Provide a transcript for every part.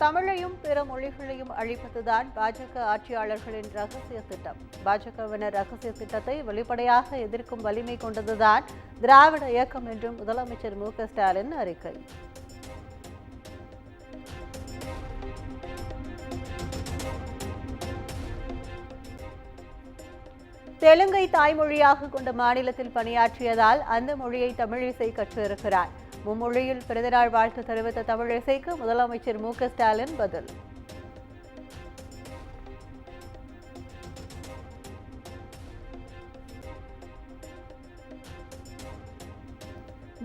தமிழையும் பிற மொழிகளையும் அழிப்பதுதான் பாஜக ஆட்சியாளர்களின் ரகசிய திட்டம். பாஜகவினர் ரகசிய திட்டத்தை வெளிப்படையாக எதிர்க்கும் வலிமை கொண்டதுதான் திராவிட இயக்கம் என்றும் முதலமைச்சர் மு.க.ஸ்டாலின் அறிக்கை. தெலுங்கை தாய்மொழியாக கொண்ட மாநிலத்தில் பணியாற்றியதால் அந்த மொழியை தமிழிசை கற்றிருக்கிறார். மும்மொழியில் பிறந்தநாள் வாழ்த்து தெரிவித்த தமிழிசைக்கு முதலமைச்சர் மு.க.ஸ்டாலின் பதில்.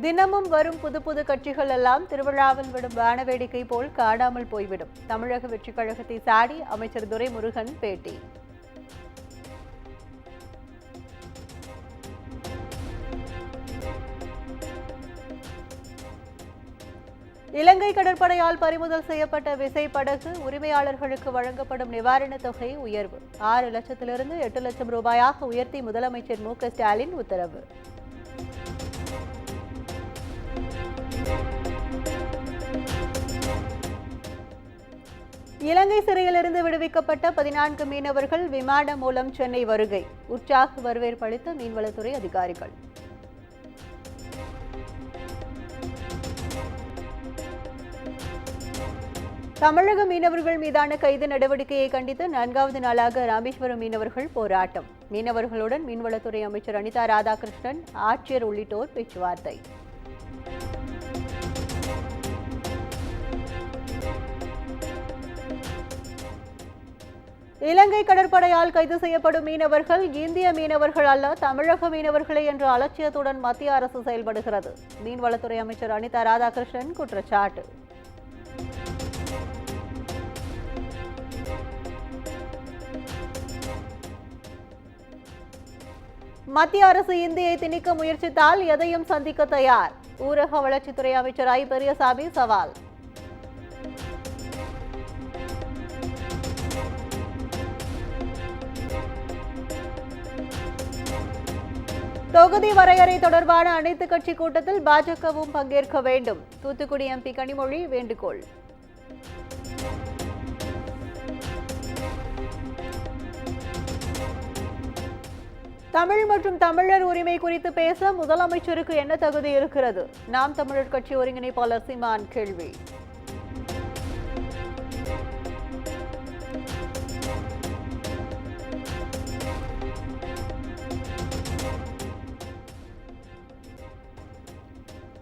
தினமும் வரும் புது புது கட்சிகள் எல்லாம் திருவிழாவில் விடும் வானவேடிக்கை போல் காணாமல் போய்விடும். தமிழக வெற்றிக் கழகத்தை சாடி அமைச்சர் துரைமுருகன் பேட்டி. இலங்கை கடற்படையால் பறிமுதல் செய்யப்பட்ட விசைப்படகு உரிமையாளர்களுக்கு வழங்கப்படும் நிவாரணத் தொகை உயர்வு 6 லட்சத்திலிருந்து 8 லட்சம் ரூபாயாக உயர்த்தி முதலமைச்சர் மு.க.ஸ்டாலின் உத்தரவு. இலங்கை சிறையிலிருந்து விடுவிக்கப்பட்ட 14 மீனவர்கள் விமானம் மூலம் சென்னை வருகை. உற்சாக வரவேற்பு அளித்த மீன்வளத்துறை அதிகாரிகள். தமிழக மீனவர்கள் மீதான கைது நடவடிக்கையை கண்டித்து 4வது நாளாக ராமேஸ்வரம் மீனவர்கள் போராட்டம். மீனவர்களுடன் மீன்வளத்துறை அமைச்சர் அனிதா ராதாகிருஷ்ணன், ஆட்சியர் உள்ளிட்டோர் பேச்சுவார்த்தை. இலங்கை கடற்படையால் கைது செய்யப்படும் மீனவர்கள் இந்திய மீனவர்கள் அல்ல, தமிழக மீனவர்களே என்ற அலட்சியத்துடன் மத்திய அரசு செயல்படுகிறது. மீன்வளத்துறை அமைச்சர் அனிதா ராதாகிருஷ்ணன் குற்றச்சாட்டு. மத்திய அரசு இந்தியை திணிக்க முயற்சித்தால் எதையும் சந்திக்க தயார். ஊரக வளர்ச்சித்துறை அமைச்சர் ஐ. பெரியசாமி சவால். தொகுதி வரையறை தொடர்பான அனைத்து கட்சி கூட்டத்தில் பாஜகவும் பங்கேற்க வேண்டும். தூத்துக்குடி எம்பி கனிமொழி வேண்டுகோள். தமிழ் மற்றும் தமிழர் உரிமை குறித்து பேச முதலமைச்சருக்கு என்ன தகுதி இருக்கிறது? நாம் தமிழர் கட்சி ஒருங்கிணைப்பாளர் சீமான் கேள்வி.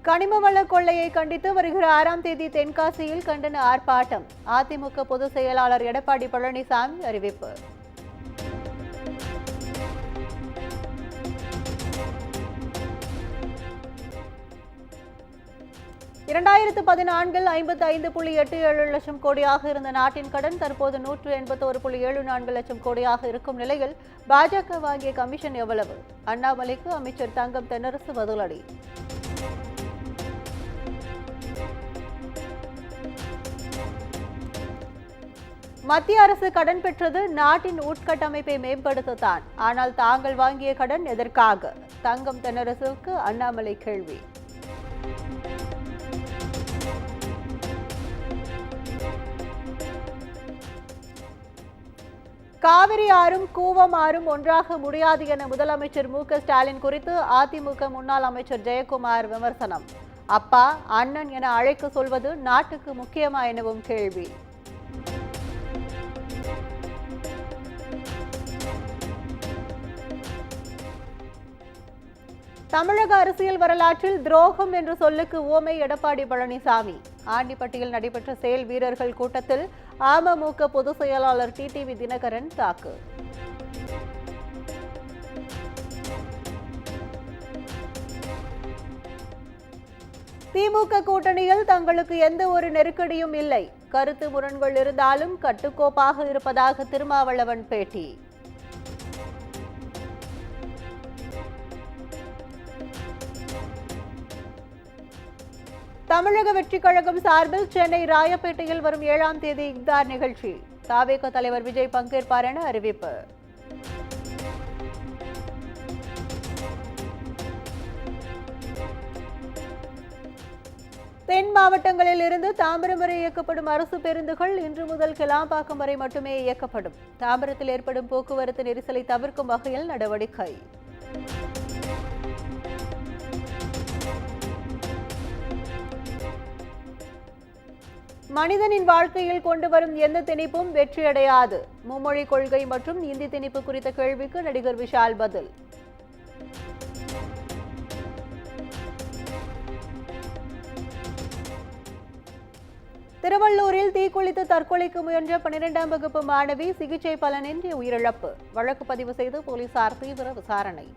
கனிம வள கொள்ளையை கண்டித்து வருகிற 6ஆம் தேதி தென்காசியில் கண்டன ஆர்ப்பாட்டம். அதிமுக பொதுச் செயலாளர் எடப்பாடி பழனிசாமி அறிவிப்பு. இரண்டாயிரத்து 14 55.87 லட்சம் கோடியாக இருந்த நாட்டின் கடன் தற்போது 181.74 லட்சம் கோடியாக இருக்கும் நிலையில் பாஜக வாங்கிய கமிஷன் எவ்வளவு? அண்ணாமலைக்கு அமைச்சர் தங்கம் தென்னரசு பதிலடி. மத்திய அரசு கடன் பெற்றது நாட்டின் உட்கட்டமைப்பை மேம்படுத்தத்தான். ஆனால் தாங்கள் வாங்கிய கடன் எதற்காக? தங்கம் தென்னரசுக்கு அண்ணாமலை கேள்வி. காவிரி ஆறும் கூவம் ஆறும் ஒன்றாக முடியாது என முதலமைச்சர் மு.க.ஸ்டாலின் குறித்து அதிமுக முன்னாள் அமைச்சர் ஜெயக்குமார் விமர்சனம். அப்பா அண்ணன் என அழைக்க சொல்வது நாட்டுக்கு முக்கியமா எனவும் கேள்வி. தமிழக அரசியல் வரலாற்றில் துரோகம் என்ற சொல்லுக்கு உவமை எடப்பாடி பழனிசாமி. ஆண்டிப்பட்டியில் நடைபெற்ற செயல் வீரர்கள் கூட்டத்தில் அமமுக பொதுச் செயலாளர் டிடிவி தினகரன் தாக்கு. திமுக கூட்டணியில் தங்களுக்கு எந்த ஒரு நெருக்கடியும் இல்லை, கருத்து முரண்கள் இருந்தாலும் கட்டுக்கோப்பாக இருப்பதாக திருமாவளவன் பேட்டி. தமிழக வெற்றிக் கழகம் சார்பில் சென்னை ராயப்பேட்டையில் வரும் 7ஆம் தேதி இஃப்தார் நிகழ்ச்சி. தவேக தலைவர் விஜய் பங்கேற்பார் என அறிவிப்பு. தென் மாவட்டங்களில் இருந்து தாம்பரம் வரை இயக்கப்படும் அரசு பேருந்துகள் இன்று முதல் கிளாம்பாக்கம் வரை மட்டுமே இயக்கப்படும். தாம்பரத்தில் ஏற்படும் போக்குவரத்து நெரிசலை தவிர்க்கும் வகையில் நடவடிக்கை. மனிதனின் வாழ்க்கையில் கொண்டு வரும் எந்த திணிப்பும் வெற்றியடையாது. மும்மொழி கொள்கை மற்றும் இந்தி திணிப்பு குறித்த கேள்விக்கு நடிகர் விஷால் பதில். திருவள்ளூரில் தீக்குளித்து தற்கொலைக்கு முயன்ற 12ஆம் வகுப்பு மாணவி சிகிச்சை பலனின்றி உயிரிழப்பு. வழக்கு பதிவு செய்து போலீசார் தீவிர விசாரணை.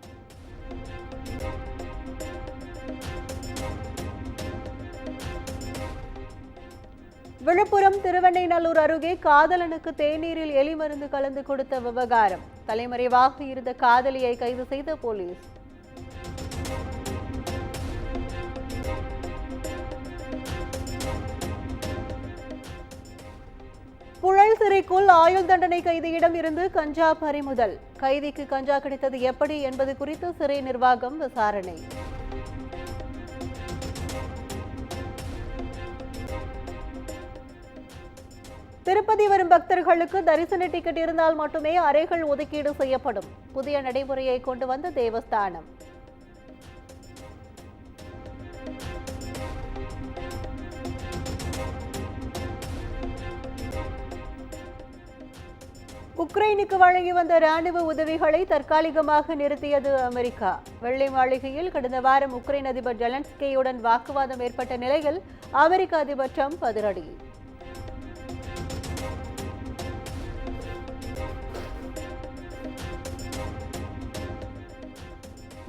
விழுப்புரம் திருவெண்ணைநல்லூர் அருகே காதலனுக்கு தேநீரில் எலி மருந்து கலந்து கொடுத்த விவகாரம். தலைமறைவாக இருந்த காதலியை கைது செய்த போலீஸ். புழல் சிறைக்குள் ஆயுள் தண்டனை கைதியிடம் இருந்து கஞ்சா பறிமுதல். கைதிக்கு கஞ்சா கிடைத்தது எப்படி என்பது குறித்து சிறை நிர்வாகம் விசாரணை. திருப்பதி வரும் பக்தர்களுக்கு தரிசன டிக்கெட் இருந்தால் மட்டுமே அறைகள் ஒதுக்கீடு செய்யப்படும். புதிய நடைமுறையை கொண்டு வந்த தேவஸ்தானம். உக்ரைனுக்கு வழங்கி வந்த ராணுவ உதவிகளை தற்காலிகமாக நிறுத்தியது அமெரிக்கா. வெள்ளை மாளிகையில் கடந்த வாரம் உக்ரைன் அதிபர் ஜெலன்ஸ்கியுடன் வாக்குவாதம் ஏற்பட்ட நிலையில் அமெரிக்க அதிபர் ட்ரம்ப் அதிரடி.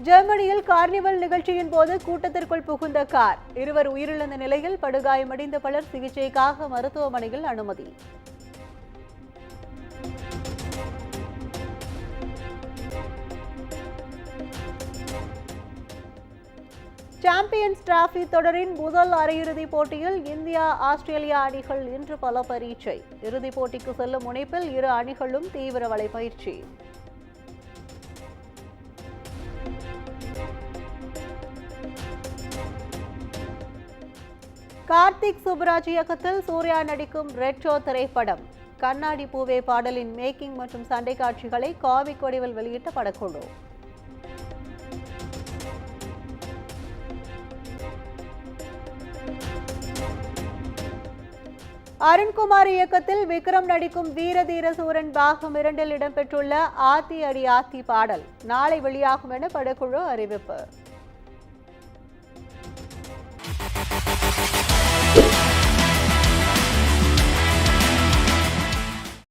ஜெர்மனியில் கார்னிவல் நிகழ்ச்சியின் போது கூட்டத்திற்குள் புகுந்த கார். இருவர் உயிரிழந்த நிலையில் படுகாயமடைந்த பலர் சிகிச்சைக்காக மருத்துவமனையில் அனுமதி. சாம்பியன்ஸ் டிராபி தொடரின் முதல் அரையிறுதிப் போட்டியில் இந்தியா ஆஸ்திரேலியா அணிகள் இன்று பல பரீட்சை. இறுதிப் போட்டிக்கு செல்லும் முனைப்பில் இரு அணிகளும் தீவிர வலைப்பயிற்சி. கார்த்திக் சுப்புராஜ் இயக்கத்தில் சூர்யா நடிக்கும் ரெட்ரோ திரைப்படம். கண்ணாடி பூவே பாடலின் மேக்கிங் மற்றும் சண்டை காட்சிகளை காமிக் வடிவில் வெளியிட்ட படக்குழு. அருண்குமார் இயக்கத்தில் விக்ரம் நடிக்கும் வீரதீர சூரன் பாகம் 2 இடம்பெற்றுள்ள ஆத்தி அடி ஆத்தி பாடல் நாளை வெளியாகும் என படக்குழு அறிவிப்பு.